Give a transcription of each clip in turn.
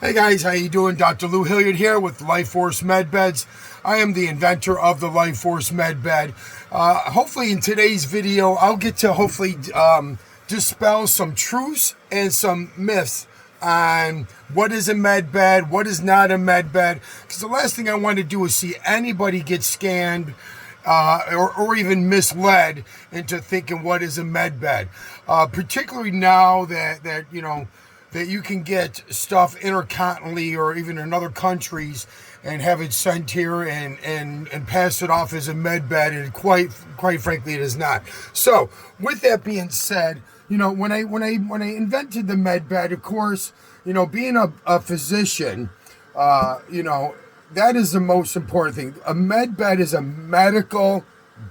Hey guys, how you doing? Dr. Lou Hilliard here with Life Force MedBeds. I am the inventor of the Life Force MedBed. Hopefully in today's video, I'll get to dispel some truths and some myths on what is a MedBed, what is not a MedBed. Because the last thing I want to do is see anybody get scanned or even misled into thinking what is a MedBed. Particularly now that you can get stuff intercontinentally or even in other countries and have it sent here and pass it off as a med bed, and quite frankly it is not. So with that being said, when I invented the med bed, of course, being a physician, that is the most important thing. A med bed is a medical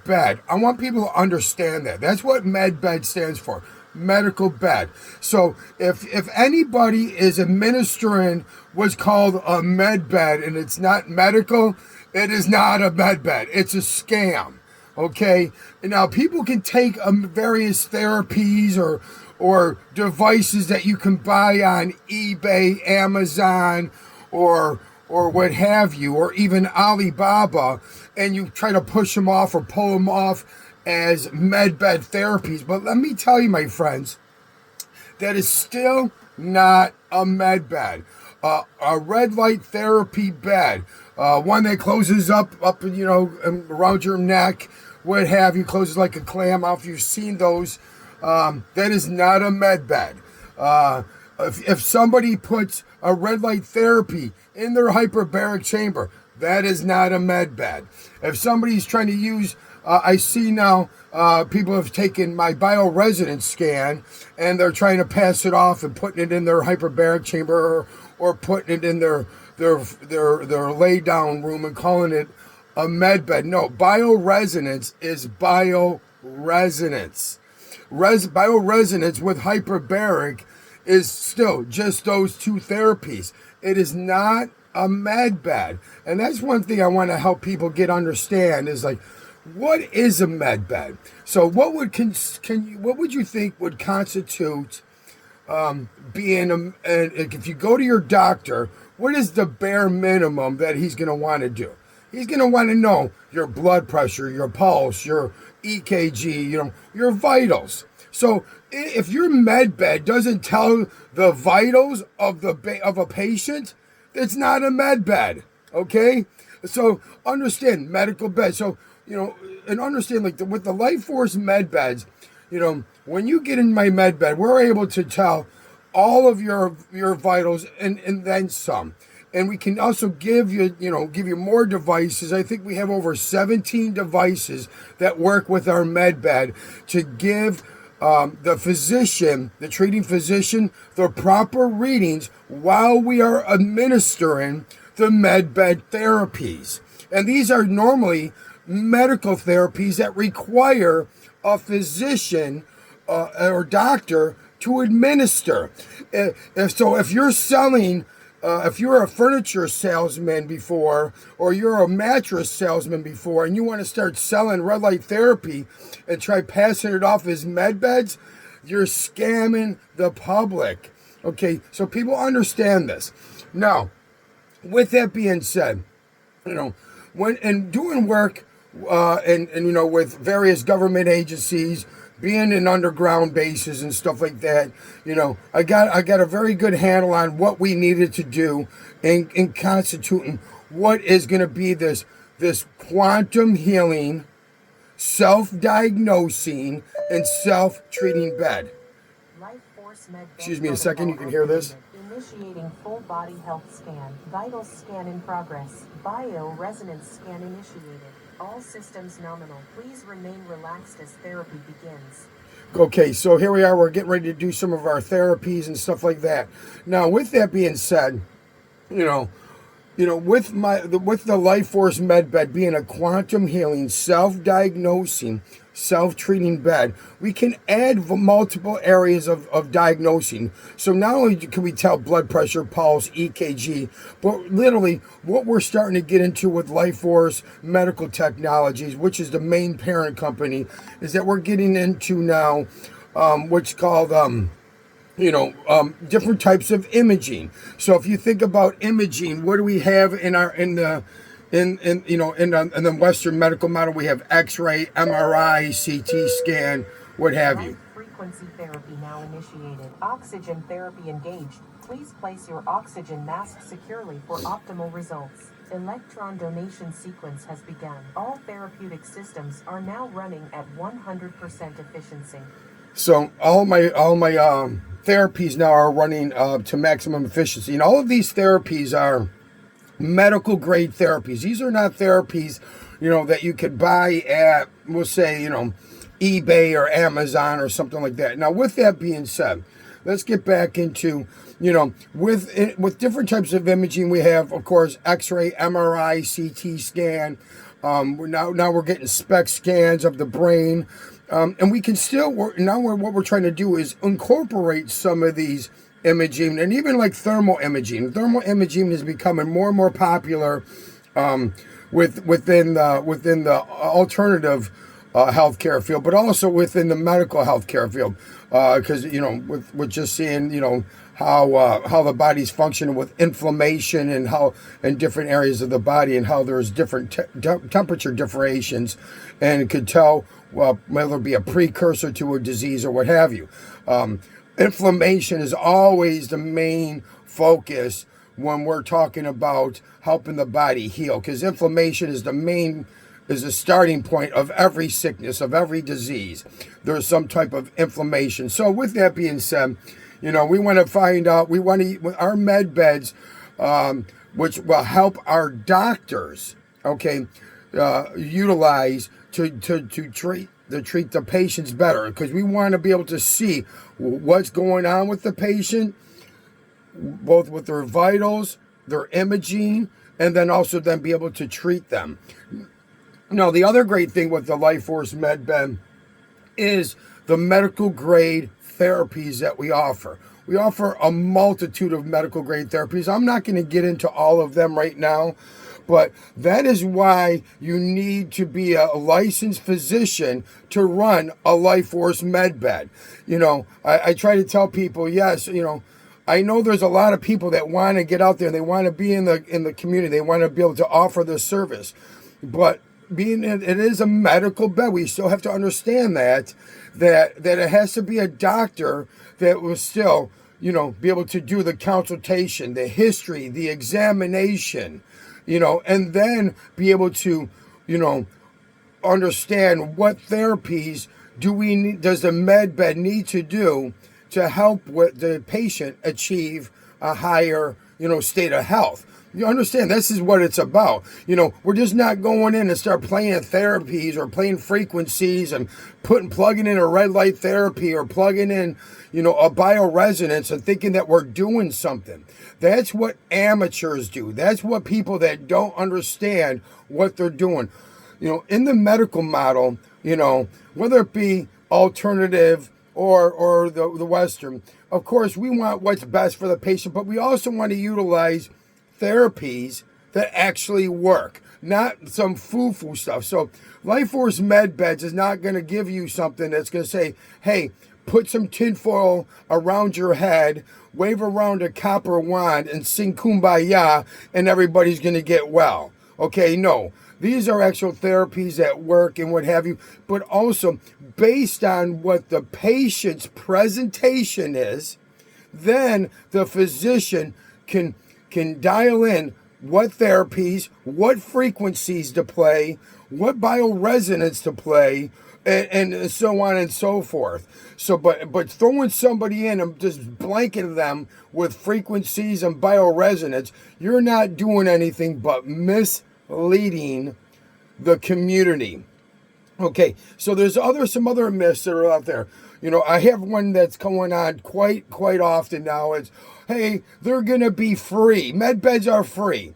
bed. I want people to understand that. That's what med bed stands for. Medical bed. So if anybody is administering what's called a med bed and it's not medical, it is not a med bed. It's a scam. Okay. And now people can take various therapies or devices that you can buy on eBay, Amazon, or what have you, or even Alibaba, and you try to push them off or pull them off as MedBed therapies. But let me tell you, my friends, that is still not a MedBed. A red light therapy bed, one that closes up around your neck, what have you, closes like a clam. If you've seen those, that is not a MedBed. If somebody puts a red light therapy in their hyperbaric chamber, that is not a MedBed. If somebody's trying to use I see now people have taken my bioresonance scan and they're trying to pass it off and putting it in their hyperbaric chamber or putting it in their lay down room and calling it a med bed. No, bioresonance is bioresonance. Bioresonance with hyperbaric is still just those two therapies. It is not a med bed. And that's one thing I want to help people understand is like, what is a med bed? So what would you think would constitute being if you go to your doctor, what is the bare minimum that he's going to want to do? He's going to want to know your blood pressure, your pulse, your EKG, your vitals. So if your med bed doesn't tell the vitals of a patient, it's not a med bed. Okay? So understand medical bed. So and understand, with the Life Force MedBeds, when you get in my med bed, we're able to tell all of your vitals and then some. And we can also give you more devices. I think we have over 17 devices that work with our med bed to give the physician, the treating physician, the proper readings while we are administering the med bed therapies. And these are normally medical therapies that require a physician or doctor to administer. If you're selling, if you're a furniture salesman before, or you're a mattress salesman before, and you want to start selling red light therapy and try passing it off as med beds, you're scamming the public. Okay, so people understand this. Now, with that being said, when doing work and with various government agencies, being in underground bases and stuff like that, I got a very good handle on what we needed to do in constituting what is going to be this quantum healing, self-diagnosing, and self-treating bed. Life Force MedBed. Excuse me a second, you can hear this? Initiating full body health scan. Vital scan in progress. Bioresonance scan initiated. All systems nominal. Please remain relaxed as therapy begins. Okay, so here we are. We're getting ready to do some of our therapies and stuff like that. Now, with that being said, with the Life Force MedBed being a quantum healing, self-diagnosing, self-treating bed, we can add multiple areas of diagnosing. So not only can we tell blood pressure, pulse, EKG, but literally what we're starting to get into with Life Force Medical Technologies, which is the main parent company, is that we're getting into now what's called different types of imaging. So if you think about imaging, what do we have in the Western medical model? We have X-ray, MRI, CT scan, what have Light you. frequency therapy now initiated. Oxygen therapy engaged. Please place your oxygen mask securely for optimal results. Electron donation sequence has begun. All therapeutic systems are now running at 100% efficiency. So all my therapies now are running to maximum efficiency, and all of these therapies are medical grade therapies. These are not therapies, that you could buy at, we'll say, eBay or Amazon or something like that. Now, with that being said, let's get back into, with different types of imaging. We have, of course, X-ray, MRI, CT scan. Now we're getting SPECT scans of the brain, and we can still work. Now what we're trying to do is incorporate some of these imaging, and even like thermal imaging. Thermal imaging is becoming more and more popular within the alternative healthcare field, but also within the medical healthcare field, because with just seeing how the body's functioning with inflammation and how in different areas of the body, and how there's different temperature differentiations, and could tell whether it be a precursor to a disease or what have you. Inflammation is always the main focus when we're talking about helping the body heal, because inflammation is the starting point of every sickness, of every disease. There's some type of inflammation. So with that being said, we want to find out, our med beds, which will help our doctors, utilize to treat the patients better, because we want to be able to see what's going on with the patient, both with their vitals, their imaging, and then also then be able to treat them. Now, the other great thing with the Life Force MedBed is the medical grade therapies that we offer. We offer a multitude of medical grade therapies. I'm not going to get into all of them right now, but that is why you need to be a licensed physician to run a Life Force MedBed. I try to tell people, yes, I know there's a lot of people that want to get out there. They want to be in the community. They want to be able to offer this service, but it is a medical bed, we still have to understand that it has to be a doctor that will still, be able to do the consultation, the history, the examination, and then be able to, understand what therapies does the med bed need to do to help with the patient achieve a higher, state of health. You understand, this is what it's about. We're just not going in and start playing therapies or playing frequencies and plugging in a red light therapy or plugging in, a bioresonance and thinking that we're doing something. That's what amateurs do. That's what people that don't understand what they're doing. In the medical model, whether it be alternative or the Western, of course, we want what's best for the patient, but we also want to utilize therapies that actually work, not some foo-foo stuff. So Life Force MedBeds is not going to give you something that's going to say, hey, put some tinfoil around your head, wave around a copper wand, and sing Kumbaya, and everybody's going to get well. Okay, no. These are actual therapies that work and what have you, but also based on what the patient's presentation is, then the physician can dial in what therapies, what frequencies to play, what bioresonance to play, and so on and so forth. So, but throwing somebody in and just blanketing them with frequencies and bioresonance, you're not doing anything but misleading the community. Okay, so there's some other myths that are out there. I have one that's going on quite often now. It's, hey, they're gonna be free. Med beds are free.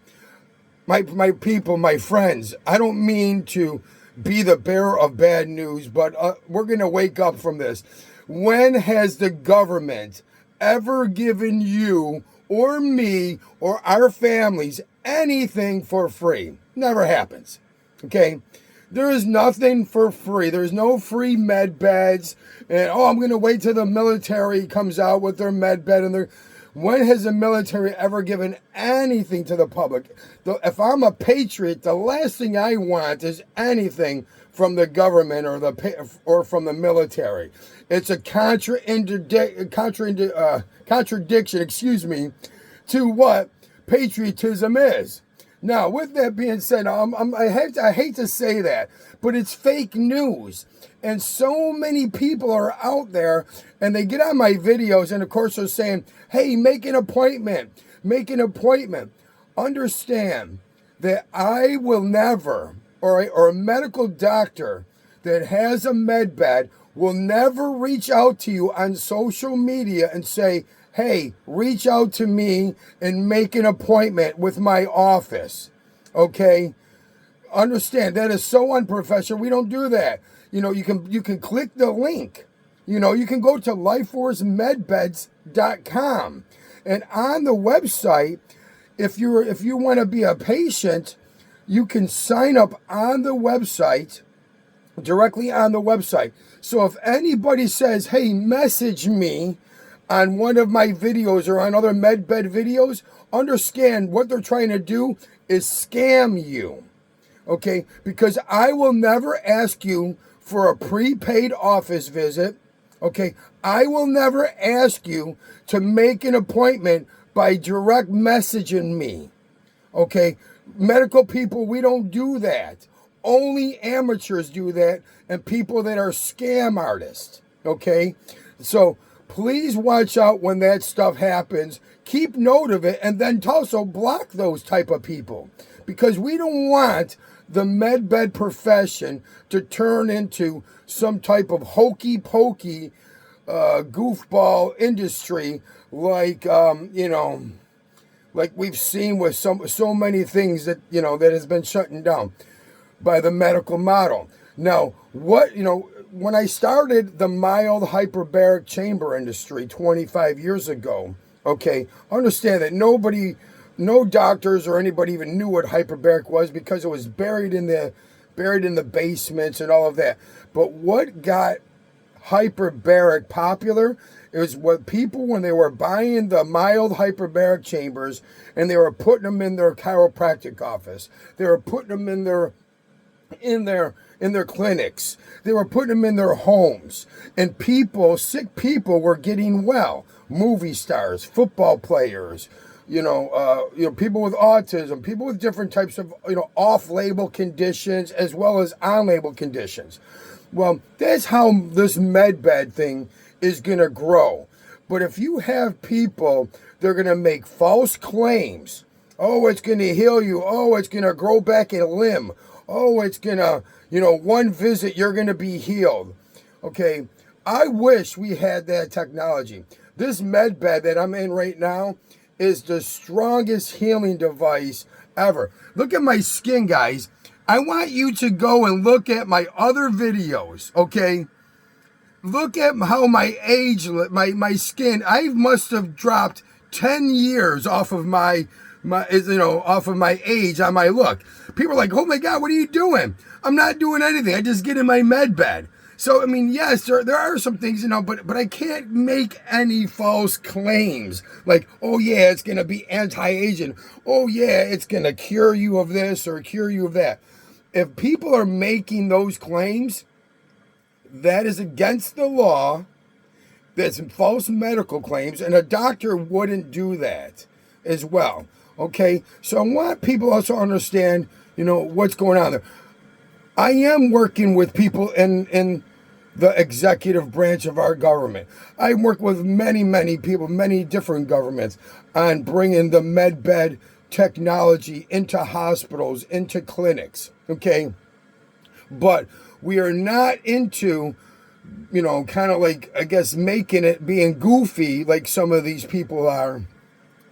My people, my friends, I don't mean to be the bearer of bad news, but we're gonna wake up from this. When has the government ever given you or me or our families anything for free? Never happens. Okay? There is nothing for free. There's no free med beds. And, I'm going to wait till the military comes out with their med bed. And when has the military ever given anything to the public? If I'm a patriot, the last thing I want is anything from the government or from the military. It's a contradiction, to what patriotism is. Now, with that being said, I hate to say that, but it's fake news. And so many people are out there, and they get on my videos, and of course they're saying, hey, make an appointment. Understand that I will never, or a medical doctor that has a med bed will never reach out to you on social media and say, hey, reach out to me and make an appointment with my office. Okay? Understand, that is so unprofessional. We don't do that. You can click the link. You can go to lifeforcemedbeds.com. And on the website, if you want to be a patient, you can sign up on the website, directly on the website. So if anybody says, hey, message me on one of my videos or on other MedBed videos, understand what they're trying to do is scam you, okay? Because I will never ask you for a prepaid office visit, okay? I will never ask you to make an appointment by direct messaging me, okay? Medical people, we don't do that. Only amateurs do that, and people that are scam artists, okay? So please watch out when that stuff happens. Keep note of it, and then also block those type of people, because we don't want the medbed profession to turn into some type of hokey pokey goofball industry like like we've seen with so many things that that has been shutting down by the medical model. Now, when I started the mild hyperbaric chamber industry 25 years ago, okay, understand that no doctors or anybody even knew what hyperbaric was, because it was buried in the basements and all of that. But what got hyperbaric popular is what people, when they were buying the mild hyperbaric chambers and they were putting them in their chiropractic office, they were putting them in their clinics, they were putting them in their homes, and sick people were getting well. Movie stars, football players, people with autism, people with different types of off-label conditions as well as on-label conditions. Well, that's how this MedBed thing is going to grow. But if you have people, they're going to make false claims. Oh, it's going to heal you. Oh, it's going to grow back a limb. Oh, it's going to, one visit, you're going to be healed. Okay, I wish we had that technology. This MedBed that I'm in right now is the strongest healing device ever. Look at my skin, guys. I want you to go and look at my other videos, okay? Look at how my age, my skin, I must have dropped 10 years off of my age on my look. People are like, oh my God, what are you doing? I'm not doing anything. I just get in my med bed. So, yes, there are some things, but I can't make any false claims. Like, oh yeah, it's going to be anti-aging. Oh yeah, it's going to cure you of this or cure you of that. If people are making those claims, that is against the law. That's false medical claims, and a doctor wouldn't do that as well. Okay, so I want people also to understand, what's going on there. I am working with people in the executive branch of our government. I work with many people, many different governments, on bringing the MedBed technology into hospitals, into clinics, okay? But we are not into, kind of like, I guess, making it being goofy like some of these people are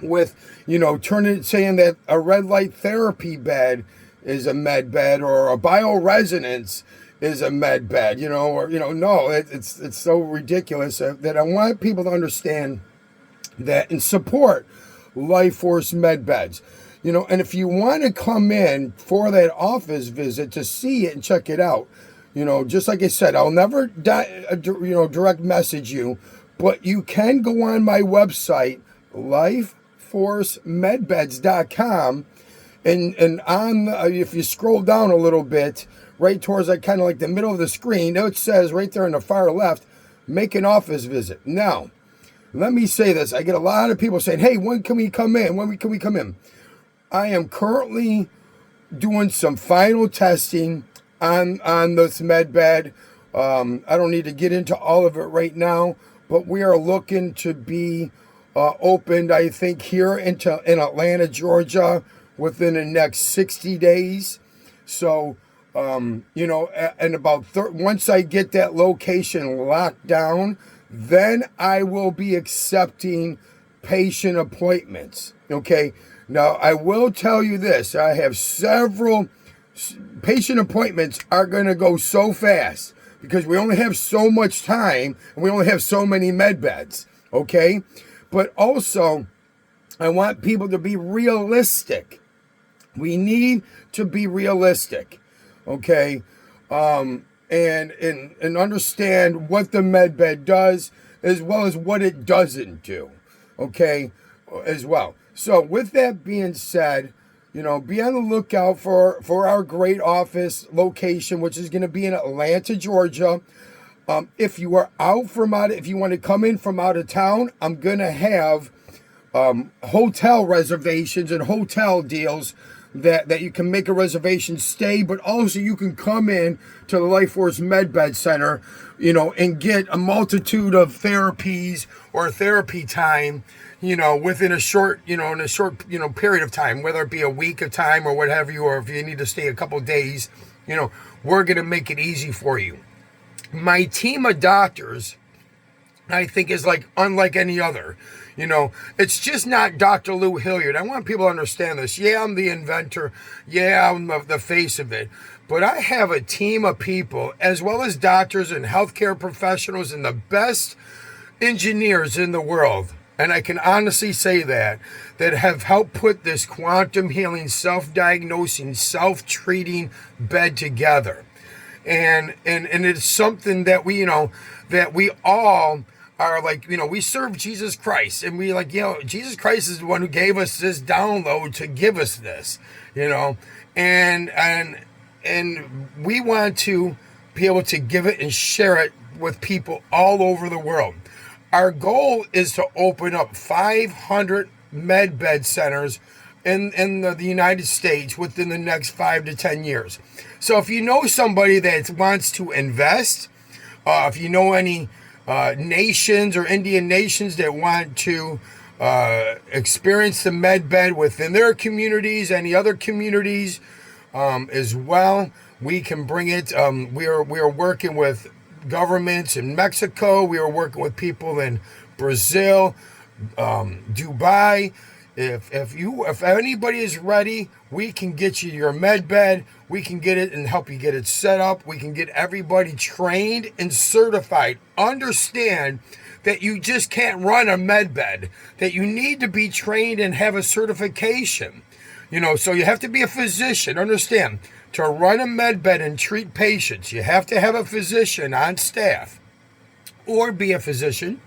with, saying that a red light therapy bed is a med bed or a bioresonance is a med bed, no, it's so ridiculous that I want people to understand that and support Life Force MedBeds. And if you want to come in for that office visit to see it and check it out, just like I said, I'll never direct message you, but you can go on my website, lifeforcemedbeds.com, and on if you scroll down a little bit, right towards kind of like the middle of the screen, it says right there on the far left, make an office visit. Now, let me say this. I get a lot of people saying, hey, when can we come in? When can we come in? I am currently doing some final testing on this MedBed. I don't need to get into all of it right now, but we are looking to be opened, I think, here in Atlanta, Georgia, within the next 60 days. So, and about once I get that location locked down, then I will be accepting patient appointments. Okay. Now, I will tell you this. I have several patient appointments are going to go so fast because we only have so much time and we only have so many med beds. Okay. But also, I want people to be realistic. We need to be realistic. Okay. And understand what the med bed does as well as what it doesn't do. Okay. As well. So with that being said, be on the lookout for our great office location, which is going to be in Atlanta, Georgia. If you are if you want to come in from out of town, I'm going to have hotel reservations and hotel deals that you can make a reservation, stay, but also you can come in to the Life Force MedBed Center, and get a multitude of therapies or therapy time, within a short, period of time, whether it be a week of time or whatever or if you need to stay a couple days, we're going to make it easy for you. My team of doctors, I think, is unlike any other. It's just not Dr. Lou Hilliard. I want people to understand this. Yeah, I'm the inventor. Yeah, I'm the face of it. But I have a team of people, as well as doctors and healthcare professionals and the best engineers in the world. And I can honestly say that have helped put this quantum healing, self-diagnosing, self-treating bed together. And it's something that we all are we serve Jesus Christ, and we Jesus Christ is the one who gave us this download to give us this, and we want to be able to give it and share it with people all over the world. Our goal is to open up 500 MedBed centers in the United States within the next 5 to 10 years. So if you know somebody that wants to invest, if you know any nations or Indian nations that want to experience the MedBed within their communities, any other communities as well, we can bring it. We are working with governments in Mexico. We are working with people in Brazil, Dubai. If anybody is ready, we can get you your med bed. We can get it and help you get it set up. We can get everybody trained and certified. Understand that you just can't run a med bed, that you need to be trained and have a certification. So you have to be a physician. Understand, to run a med bed and treat patients, you have to have a physician on staff or be a physician.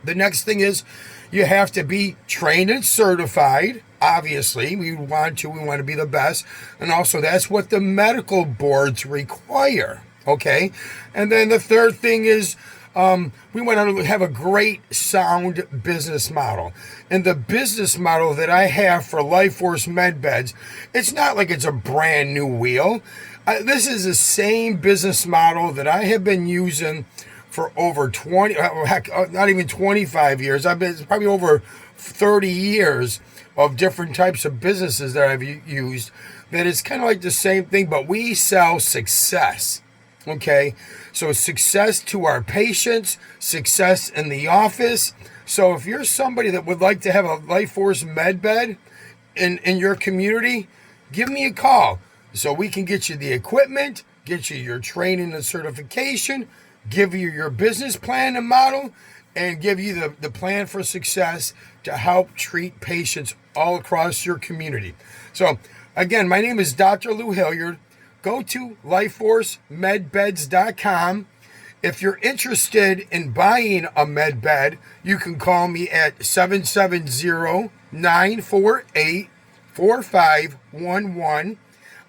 The next thing is you have to be trained and certified. Obviously, we want to be the best. And also that's what the medical boards require. Okay. And then the third thing is we want to have a great sound business model. And the business model that I have for Life Force MedBeds, it's not like it's a brand new wheel. This is the same business model that I have been using for over 20, heck, not even 25 years. It's probably over 30 years of different types of businesses that I've used. That it's kind of like the same thing, but we sell success. Okay, so success to our patients, success in the office. So if you're somebody that would like to have a Life Force MedBed in your community, give me a call so we can get you the equipment, get you your training and certification, give you your business plan and model, and give you the plan for success to help treat patients all across your community. So again, my name is Dr. Lou Hilliard. Go to lifeforcemedbeds.com. If you're interested in buying a med bed, you can call me at 770-948-4511.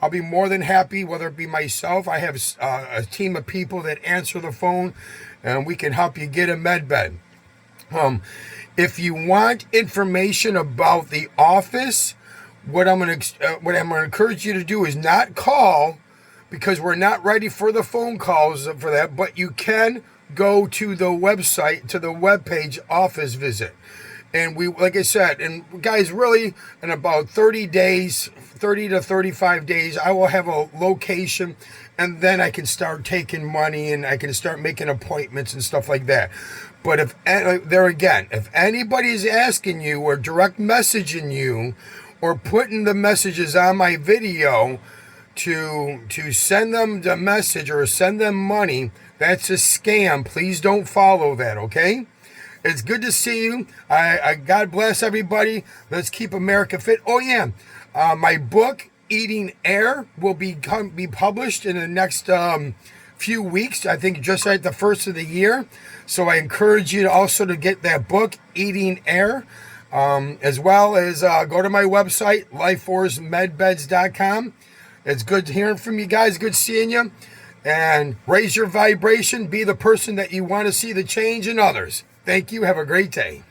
I'll be more than happy, whether it be myself. I have a team of people that answer the phone, and we can help you get a med bed. If you want information about the office, what I'm going to encourage you to do is not call, because we're not ready for the phone calls for that, but you can go to the website, to the webpage office visit. And we, like I said, and guys, really in about 30 days, 30 to 35 days, I will have a location, and then I can start taking money and I can start making appointments and stuff like that. But if anybody's asking you or direct messaging you or putting the messages on my video to send them the message or send them money, that's a scam. Please don't follow that, okay? It's good to see you. I God bless everybody. Let's keep America fit. Oh yeah, my book Eating Air will be published in the next few weeks. I think just at the first of the year. So I encourage you also to get that book Eating Air, as well as go to my website lifeforcemedbeds.com. It's good hearing from you guys. Good seeing you. And raise your vibration. Be the person that you want to see the change in others. Thank you. Have a great day.